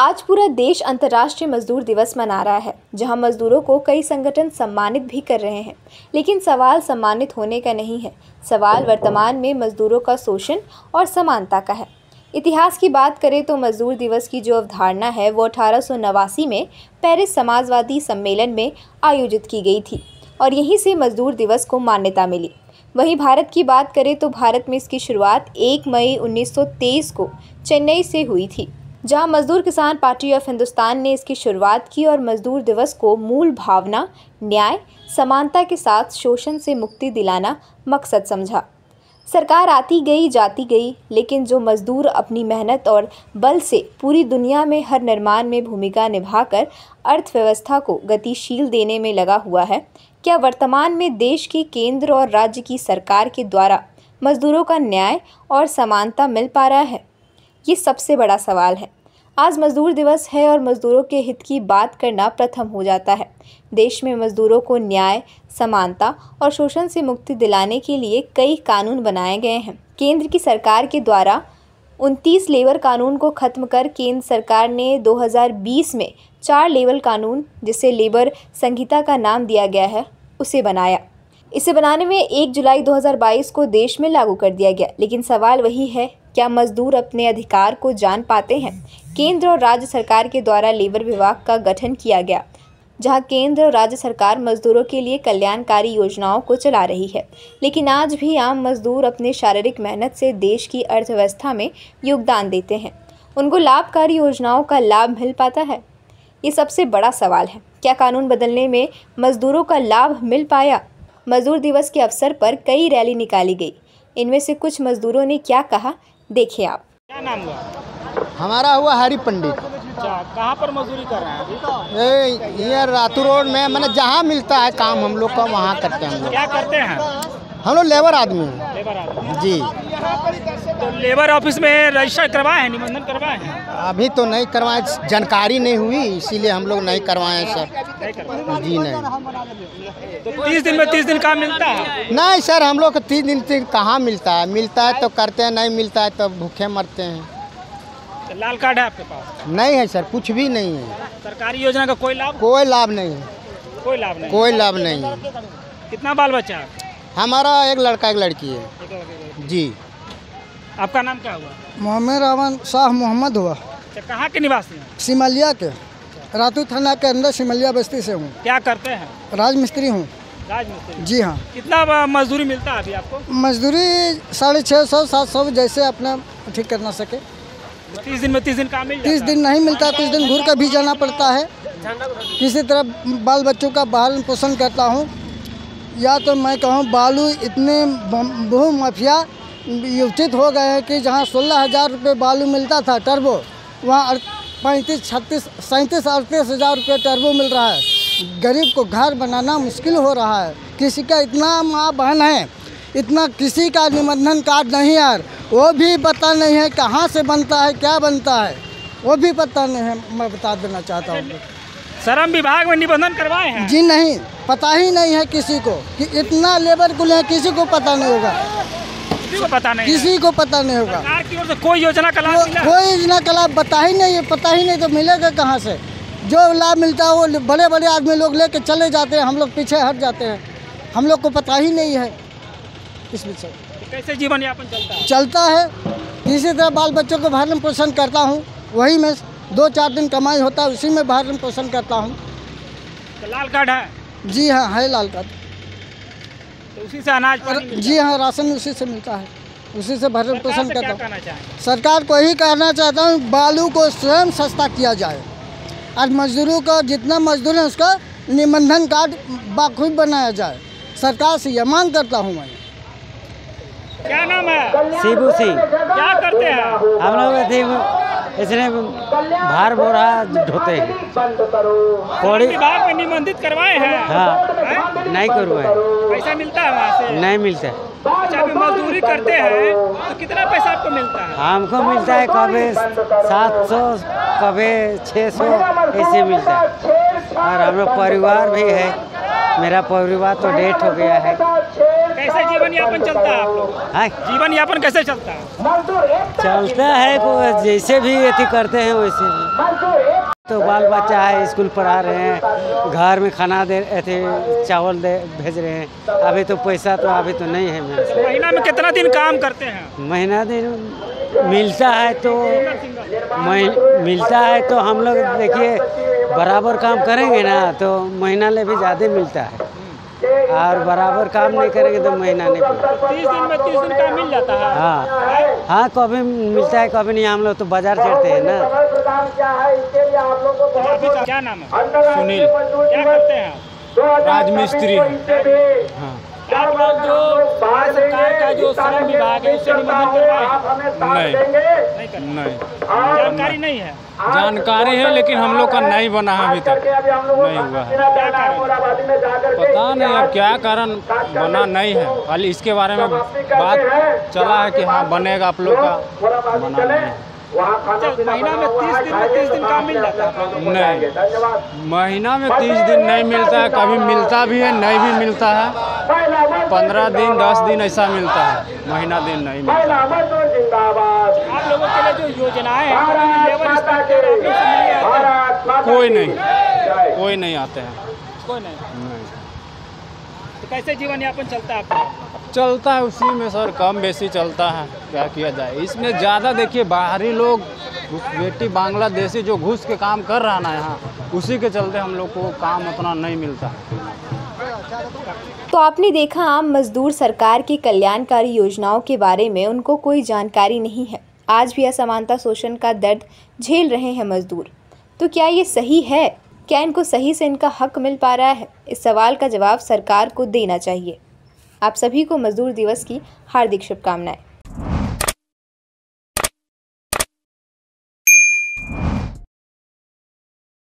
आज पूरा देश अंतर्राष्ट्रीय मजदूर दिवस मना रहा है, जहां मजदूरों को कई संगठन सम्मानित भी कर रहे हैं। लेकिन सवाल सम्मानित होने का नहीं है, सवाल वर्तमान में मजदूरों का शोषण और समानता का है। इतिहास की बात करें तो मजदूर दिवस की जो अवधारणा है वो 1889 में पेरिस समाजवादी सम्मेलन में आयोजित की गई थी और यहीं से मजदूर दिवस को मान्यता मिली। वहीं भारत की बात करें तो भारत में इसकी शुरुआत 1 मई 1923 को चेन्नई से हुई थी, जहां मजदूर किसान पार्टी ऑफ हिंदुस्तान ने इसकी शुरुआत की और मजदूर दिवस को मूल भावना, न्याय, समानता के साथ शोषण से मुक्ति दिलाना मकसद समझा। सरकार आती गई जाती गई, लेकिन जो मजदूर अपनी मेहनत और बल से पूरी दुनिया में हर निर्माण में भूमिका निभाकर अर्थव्यवस्था को गतिशील देने में लगा हुआ है, क्या वर्तमान में देश की केंद्र और राज्य की सरकार के द्वारा मजदूरों का न्याय और समानता मिल पा रहा है? ये सबसे बड़ा सवाल है। आज मजदूर दिवस है और मजदूरों के हित की बात करना प्रथम हो जाता है। देश में मजदूरों को न्याय, समानता और शोषण से मुक्ति दिलाने के लिए कई कानून बनाए गए हैं। केंद्र की सरकार के द्वारा 29 लेबर कानून को खत्म कर केंद्र सरकार ने 2020 में 4 लेबर कानून, जिसे लेबर संहिता का नाम दिया गया है, उसे बनाया। इसे बनाने में 1 जुलाई 2022 को देश में लागू कर दिया गया। लेकिन सवाल वही है, क्या मजदूर अपने अधिकार को जान पाते हैं? केंद्र और राज्य सरकार के द्वारा लेबर विभाग का गठन किया गया, जहां केंद्र और राज्य सरकार मजदूरों के लिए कल्याणकारी योजनाओं को चला रही है। लेकिन आज भी आम मजदूर अपने शारीरिक मेहनत से देश की अर्थव्यवस्था में योगदान देते हैं। उनको लाभकारी योजनाओं का लाभ मिल पाता है? ये सबसे बड़ा सवाल है। क्या कानून बदलने में मजदूरों का लाभ मिल पाया? मजदूर दिवस के अवसर पर कई रैली निकाली गई। इनमें से कुछ मजदूरों ने क्या कहा, देखिए आप। क्या नाम हुआ? हमारा हुआ हरि पंडित। अच्छा, कहाँ पर मजदूरी कर रहे हैं अभी? ये रातू रोड में, मैंने जहाँ मिलता है काम हम लोग का वहाँ करते हैं। हम लोग क्या करते हैं? हम लोग लेबर आदमी हैं। लेबर आदमी जी। तो लेबर ऑफिस में रजिस्टर करवाए हैं, निबंधन करवाए हैं? अभी तो नहीं करवाए, जानकारी नहीं हुई, इसीलिए हम लोग नहीं करवाए सर। नहीं करवाए? जी नहीं। तो 30 दिन में 30 दिन काम मिलता है? नहीं सर, हम लोग को 30 दिन कहाँ मिलता है। मिलता है तो करते हैं, नहीं मिलता है तो भूखे मरते हैं। तो लाल कार्ड है आपके पास? नहीं है सर, कुछ भी नहीं है। सरकारी योजना का कोई लाभ? कोई लाभ नहीं है। कोई लाभ नहीं? कोई लाभ नहीं है। कितना बाल बच्चा है? हमारा एक लड़का एक लड़की है। जी। आपका नाम क्या हुआ? मोहम्मद रहमान शाह मोहम्मद हुआ। अच्छा, कहाँ के निवासी हैं? सिमलिया के, रातू थाना के अंदर सिमलिया बस्ती से हूँ। क्या करते हैं? राजमिस्त्री हूँ। राजमिस्त्री? जी हाँ। कितना मजदूरी मिलता है अभी आपको? मजदूरी 650-700 जैसे अपना ठीक करना सके। 30 दिन में 30 दिन काम मिल जाता है? 30 दिन नहीं मिलता, कुछ दिन घूर कर भी जाना पड़ता है। किसी तरह बाल बच्चों का पालन पोषण करता हूँ। या तो मैं कहूँ बालू इतने भू माफिया उचित हो गए हैं कि जहाँ 16,000 रुपये बालू मिलता था टर्बो, वहाँ 35-37 हज़ार रुपये टर्बो मिल रहा है। गरीब को घर बनाना मुश्किल हो रहा है। किसी का इतना माँ बहन है, इतना किसी का निबंधन कार्ड नहीं यार, वो भी पता नहीं है कहाँ से बनता है, क्या बनता है, वो भी पता नहीं है। मैं बता देना चाहता हूँ। श्रम विभाग में निबंधन करवाए हैं? जी नहीं, पता ही नहीं है किसी को कि इतना लेबर कुल है, किसी को पता नहीं होगा। किसी को पता नहीं? किसी को पता नहीं होगा। सरकार की ओर से कोई योजना का लाभ मिला? कोई योजना का लाभ पता ही नहीं है। पता ही नहीं तो मिलेगा कहाँ से? जो लाभ मिलता है वो बड़े बड़े आदमी लोग लेके चले जाते हैं, हम लोग पीछे हट जाते हैं। हम लोग को पता ही नहीं है इस विषय। तो कैसे जीवन यापन चलता है? चलता है किसी तरह, बाल बच्चों को भरण पोषण करता हूँ। वही में 2-4 दिन कमाई होता है, उसी में भरण पोषण करता हूँ। तो लाल कार्ड है? जी हाँ, है लाल कार्ड। तो उसी से अनाज पानी मिलता है? जी हाँ, राशन उसी से मिलता है, उसी से भरण पोषण सरकार से करता क्या हूँ। कहना चाहें? सरकार को यही कहना चाहता हूँ, बालू को स्वयं सस्ता किया जाए। आज मजदूरों का जितना मजदूर है उसका निबंधन कार्ड बाखूबी बनाया जाए। सरकार से यह मांग करता हूँ मैं। क्या नाम है? शिबू सिंह। क्या करते हैं? हम लोग इसने भार बोरा ढोते हैं। श्रम विभाग में निबंधित करवाए हैं? हाँ, नहीं करवाए। पैसा मिलता है वहाँ से? नहीं मिलता। अच्छा, अभी मजदूरी करते हैं तो कितना पैसा आपको मिलता है? हमको मिलता है कभी 700, कभी 600 ऐसे मिलता है। और हम लोग परिवार भी है, मेरा परिवार तो डेथ हो गया है। कैसे जीवन जीवन यापन चलता है आप लोग? हाँ, जीवन यापन कैसे चलता है? चलता है जैसे भी अथी करते हैं वैसे भी। तो बाल बच्चा है, स्कूल पढ़ा रहे हैं, घर में खाना दे अथी चावल भेज रहे हैं। अभी तो पैसा तो अभी तो नहीं है मेरे से। महीना में कितना दिन काम करते हैं? महीना दिन मिलता है तो हम लोग देखिए बराबर काम करेंगे ना तो महीना ले भी ज़्यादा मिलता है, और बराबर काम नहीं करेंगे तो महीना नहीं मिलता। 30 दिन में 30 दिन का मिल जाता है? हाँ, कभी मिलता है कभी नहीं। हम लोग तो बाजार चढ़ते हैं ना। आपका क्या नाम है? सुनील। क्या करते हैं? राजमिस्त्री। हाँ। आप लोग जो भारत सरकार का जो श्रम विभाग है उससे निबंधन करवाए हैं? नहीं। जानकारी नहीं है? जानकारी है लेकिन हम लोग का नहीं बना है, अभी तक नहीं हुआ है। क्या कारण? पता नहीं अब क्या कारण बना नहीं है। खाली इसके बारे में बात चला है कि हाँ बनेगा, आप लोग का बना नहीं है। महीना में 30 दिन में 30 दिन काम मिल जाता है? नहीं, महीना में 30 दिन नहीं मिलता है। कभी मिलता भी है, नहीं भी मिलता है। 15 दिन 10 दिन ऐसा मिलता है, महीना दिन नहीं मिलता। आप लोगों के लिए जो योजनाएं हैं लेबर इंस्पेक्टर आप लोग से मिलने आते हैं? कोई नहीं आते हैं। कोई नहीं। तो कैसे जीवन यापन चलता है आपका? चलता है उसी में सर, कम बेसी चलता है, क्या किया जाए। इसमें ज़्यादा देखिए बाहरी लोग बेटी बांग्लादेशी जो घुस के काम कर रहा ना यहाँ, उसी के चलते हम लोग को काम उतना नहीं मिलता। तो आपने देखा, आम मजदूर सरकार की कल्याणकारी योजनाओं के बारे में उनको कोई जानकारी नहीं है। आज भी असमानता शोषण का दर्द झेल रहे हैं मजदूर। तो क्या ये सही है? क्या इनको सही से इनका हक मिल पा रहा है? इस सवाल का जवाब सरकार को देना चाहिए। आप सभी को मजदूर दिवस की हार्दिक शुभकामनाएं।